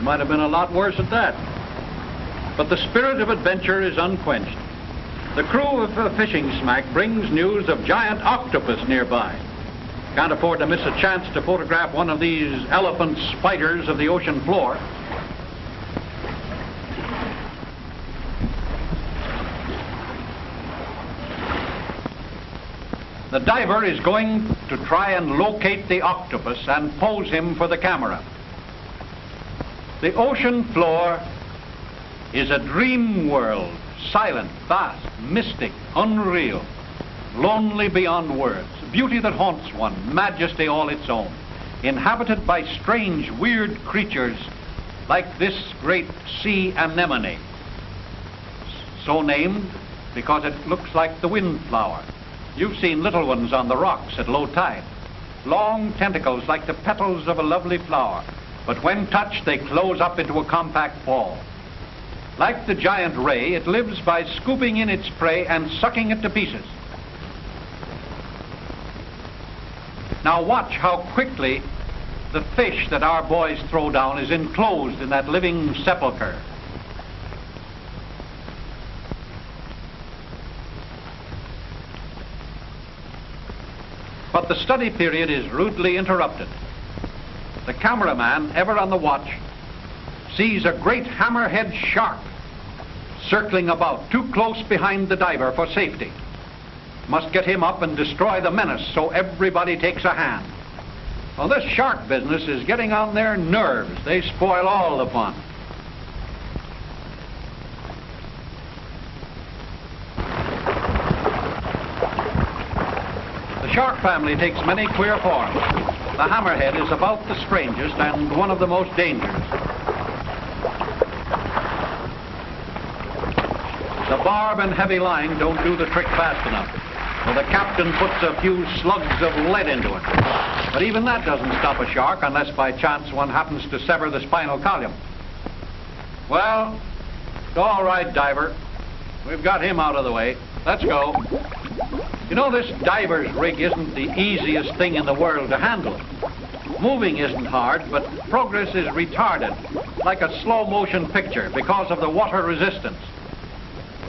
Might have been a lot worse at that. But the spirit of adventure is unquenched. The crew of a fishing smack brings news of giant octopus nearby. Can't afford to miss a chance to photograph one of these elephant spiders of the ocean floor. The diver is going to try and locate the octopus and pose him for the camera. The ocean floor is a dream world, silent, vast, mystic, unreal, lonely beyond words, beauty that haunts one, majesty all its own, inhabited by strange, weird creatures like this great sea anemone, so named because it looks like the windflower. You've seen little ones on the rocks at low tide, long tentacles like the petals of a lovely flower, but when touched they close up into a compact ball. Like the giant ray, it lives by scooping in its prey and sucking it to pieces. Now watch how quickly the fish that our boys throw down is enclosed in that living sepulcher. But the study period is rudely interrupted. The cameraman, ever on the watch, sees a great hammerhead shark circling about, too close behind the diver for safety. Must get him up and destroy the menace, so everybody takes a hand. Well, this shark business is getting on their nerves. They spoil all the fun. The shark family takes many queer forms. The hammerhead is about the strangest and one of the most dangerous. The barb and heavy line don't do the trick fast enough, so the captain puts a few slugs of lead into it. But even that doesn't stop a shark unless by chance one happens to sever the spinal column. Well, all right, diver. We've got him out of the way. Let's go. You know, this diver's rig isn't the easiest thing in the world to handle. Moving isn't hard, but progress is retarded, like a slow-motion picture, because of the water resistance.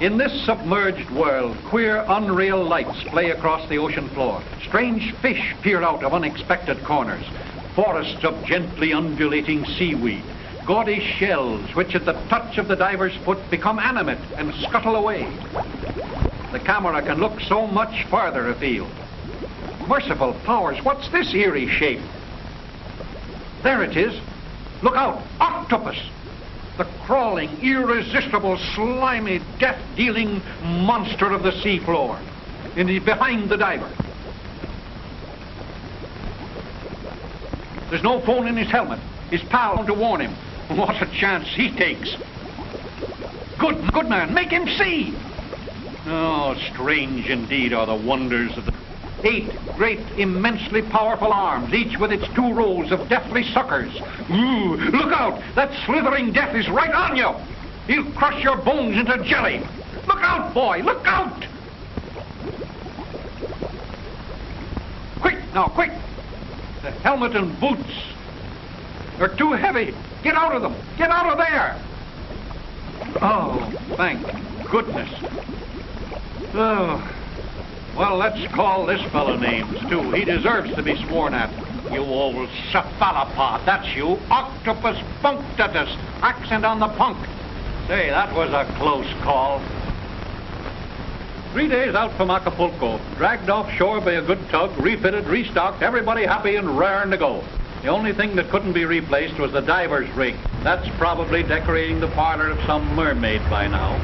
In this submerged world, queer, unreal lights play across the ocean floor. Strange fish peer out of unexpected corners. Forests of gently undulating seaweed. Gaudy shells, which at the touch of the diver's foot become animate and scuttle away. The camera can look so much farther afield. Merciful powers, what's this eerie shape? There it is. Look out, octopus! The crawling, irresistible, slimy, death-dealing monster of the seafloor. And he's behind the diver. There's no phone in his helmet. His pal to warn him. What a chance he takes. Good man, make him see! Oh, strange indeed are the wonders of the 8 great, immensely powerful arms, each with its 2 rows of deathly suckers. Ooh, look out! That slithering death is right on you! He'll crush your bones into jelly! Look out, boy! Look out! Quick, now, quick! The helmet and boots. They're too heavy. Get out of them! Get out of there! Oh, thank goodness. Oh. Well, let's call this fellow names, too. He deserves to be sworn at. You old cephalopod, that's you. Octopus punctatus, accent on the punk. Say, that was a close call. 3 days out from Acapulco, dragged offshore by a good tug, refitted, restocked, everybody happy and raring to go. The only thing that couldn't be replaced was the diver's rig. That's probably decorating the parlor of some mermaid by now.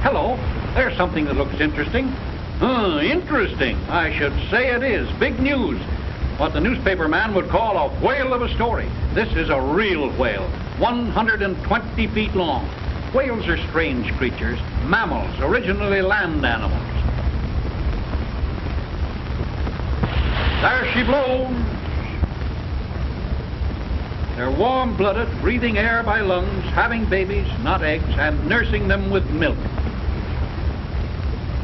Hello, there's something that looks interesting. Interesting. I should say it is. Big news. What the newspaper man would call a whale of a story. This is a real whale, 120 feet long. Whales are strange creatures, mammals, originally land animals. There she blows. They're warm-blooded, breathing air by lungs, having babies, not eggs, and nursing them with milk.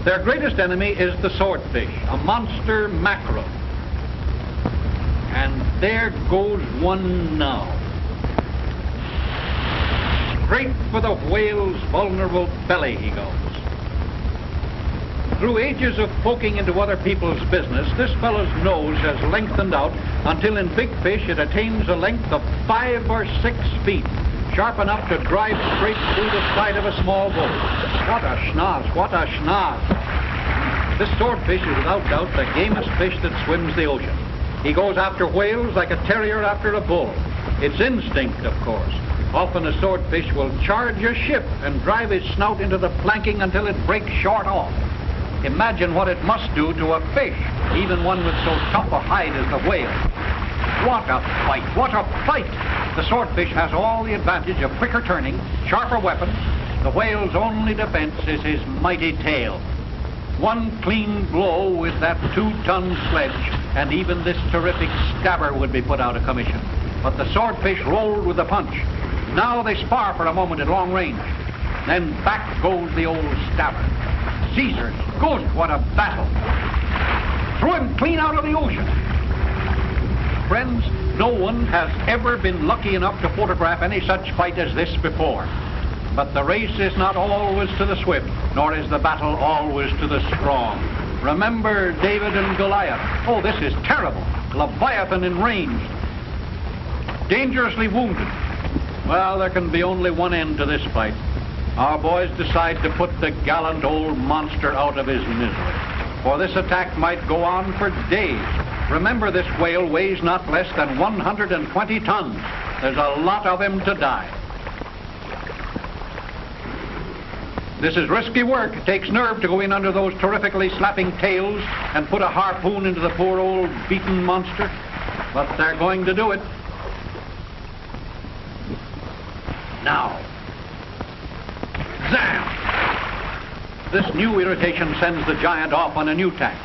Their greatest enemy is the swordfish, a monster mackerel. And there goes one now. Straight for the whale's vulnerable belly he goes. Through ages of poking into other people's business, this fellow's nose has lengthened out until in big fish it attains a length of 5 or 6 feet, sharp enough to drive straight through the side of a small boat. What a schnoz, what a schnoz. This swordfish is without doubt the gamest fish that swims the ocean. He goes after whales like a terrier after a bull. It's instinct, of course. Often a swordfish will charge a ship and drive his snout into the planking until it breaks short off. Imagine what it must do to a fish, even one with so tough a hide as the whale. What a fight, what a fight! The swordfish has all the advantage of quicker turning, sharper weapons. The whale's only defense is his mighty tail. One clean blow with that 2-ton sledge, and even this terrific stabber would be put out of commission. But the swordfish rolled with the punch. Now they spar for a moment at long range. Then back goes the old stabber. Caesar's good, what a battle. Threw him clean out of the ocean. Friends, no one has ever been lucky enough to photograph any such fight as this before. But the race is not always to the swift, nor is the battle always to the strong. Remember David and Goliath. Oh, this is terrible. Leviathan enraged, dangerously wounded. Well, there can be only one end to this fight. Our boys decide to put the gallant old monster out of his misery. For this attack might go on for days. Remember, this whale weighs not less than 120 tons. There's a lot of him to die. This is risky work. It takes nerve to go in under those terrifically slapping tails and put a harpoon into the poor old beaten monster. But they're going to do it. Now. Zam! This new irritation sends the giant off on a new tack.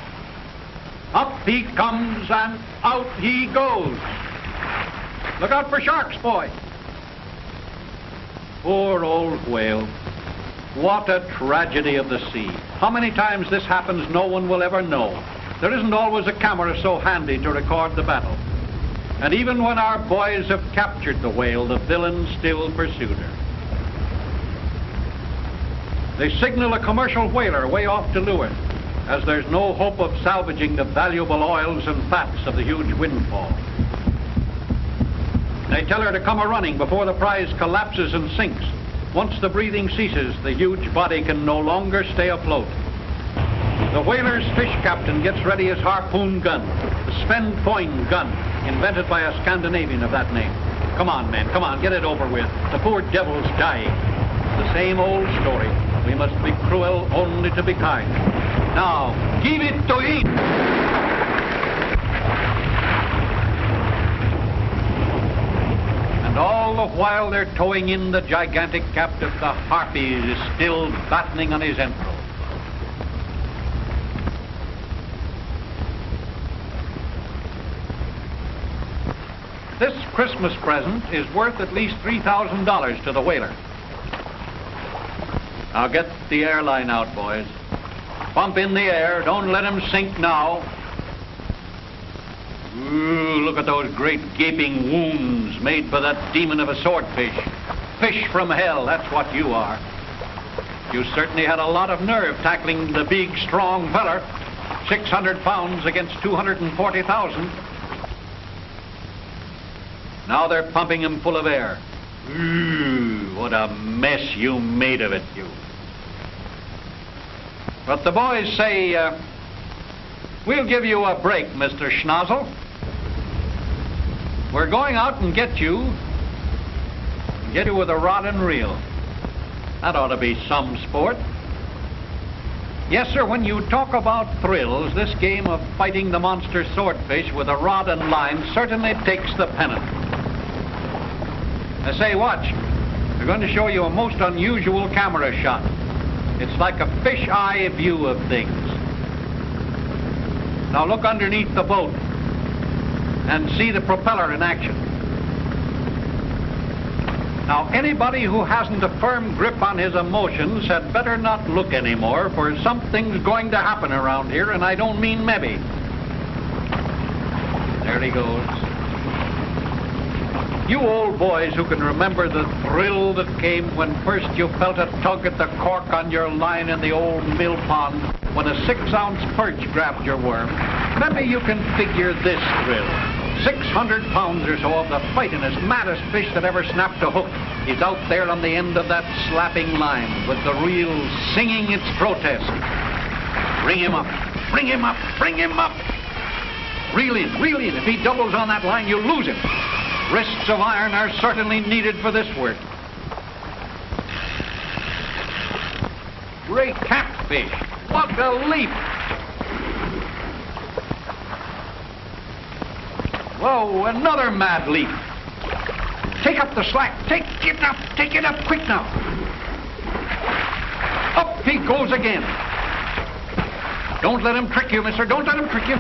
Up he comes and out he goes. Look out for sharks, boy. Poor old whale. What a tragedy of the sea. How many times this happens no one will ever know. There isn't always a camera so handy to record the battle. And even when our boys have captured the whale, the villains still pursued her. They signal a commercial whaler way off to leeward, as there's no hope of salvaging the valuable oils and fats of the huge windfall. They tell her to come a-running before the prize collapses and sinks. Once the breathing ceases, the huge body can no longer stay afloat. The whaler's fish captain gets ready his harpoon gun, the Sven Foyn gun, invented by a Scandinavian of that name. Come on, men, come on, get it over with. The poor devil's dying. The same old story. We must be cruel only to be kind. Now, give it to eat! And all the while they're towing in the gigantic captive, the harpy is still battening on his entrails. This Christmas present is worth at least $3,000 to the whaler. Now get the airline out, boys. Pump in the air. Don't let him sink now. Ooh, look at those great gaping wounds made by that demon of a swordfish. Fish from hell, that's what you are. You certainly had a lot of nerve tackling the big, strong feller. 600 pounds against 240,000. Now they're pumping him full of air. Ooh, what a mess you made of it, you. But the boys say, we'll give you a break, Mr. Schnozzle. We're going out and get you with a rod and reel. That ought to be some sport. Yes, sir, when you talk about thrills, this game of fighting the monster swordfish with a rod and line certainly takes the pennant. I say, watch. They're going to show you a most unusual camera shot. It's like a fish-eye view of things. Now look underneath the boat and see the propeller in action. Now anybody who hasn't a firm grip on his emotions had better not look anymore, for something's going to happen around here, and I don't mean maybe. There he goes. You old boys who can remember the thrill that came when first you felt a tug at the cork on your line in the old mill pond when a 6-ounce perch grabbed your worm, maybe you can figure this thrill. 600 pounds or so of the fightingest, maddest fish that ever snapped a hook is out there on the end of that slapping line with the reel singing its protest. Bring him up, bring him up, bring him up. Reel in, reel in. If he doubles on that line, you'll lose him. Wrists of iron are certainly needed for this work. Great catfish. What a leap. Whoa, another mad leap. Take up the slack. Take it up quick now. Up he goes again. Don't let him trick you, mister. Don't let him trick you.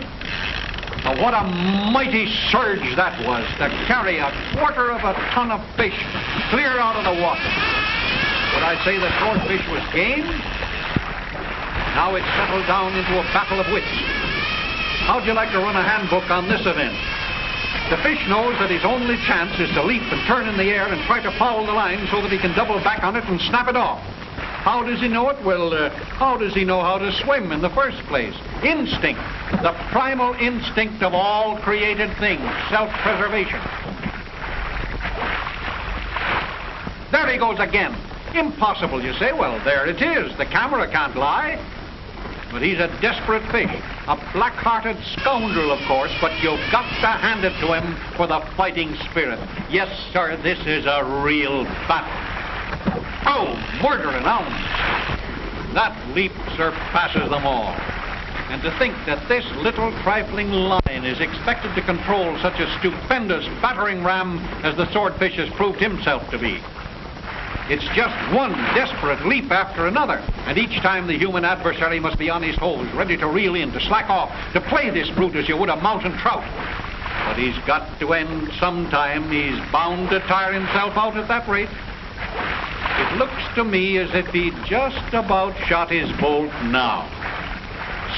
Oh, what a mighty surge that was to carry a quarter of a ton of fish clear out of the water. Would I say the swordfish was game? Now it's settled down into a battle of wits. How'd you like to run a handbook on this event? The fish knows that his only chance is to leap and turn in the air and try to foul the line so that he can double back on it and snap it off. How does he know it? Well, how does he know how to swim in the first place? Instinct. The primal instinct of all created things. Self-preservation. There he goes again. Impossible, you say? Well, there it is. The camera can't lie. But he's a desperate fish. A black-hearted scoundrel, of course, but you've got to hand it to him for the fighting spirit. Yes, sir, this is a real battle. Oh, murder and ounce. That leap surpasses them all. And to think that this little trifling line is expected to control such a stupendous battering ram as the swordfish has proved himself to be. It's just one desperate leap after another, and each time the human adversary must be on his toes, ready to reel in, to slack off, to play this brute as you would a mountain trout. But he's got to end sometime. He's bound to tire himself out at that rate. It looks to me as if he'd just about shot his bolt now.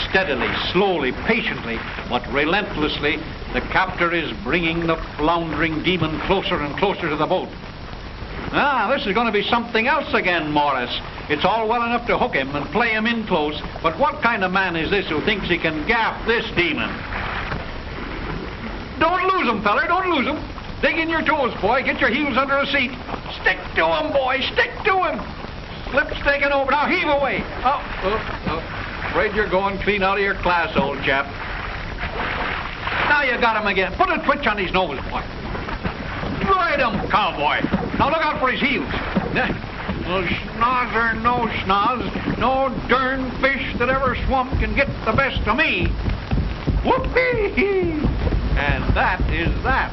Steadily, slowly, patiently, but relentlessly, the captor is bringing the floundering demon closer and closer to the boat. Ah, this is going to be something else again, Morris. It's all well enough to hook him and play him in close, but what kind of man is this who thinks he can gaff this demon? Don't lose him, feller, don't lose him. Dig in your toes, boy. Get your heels under a seat. Stick to him, boy. Stick to him. Slip's taking over. Now heave away. Afraid you're going clean out of your class, old chap. Now you got him again. Put a twitch on his nose, boy. Ride him, cowboy. Now look out for his heels. Well, schnoz or no schnoz, no darn fish that ever swum can get the best of me. Whoopee! And that is that.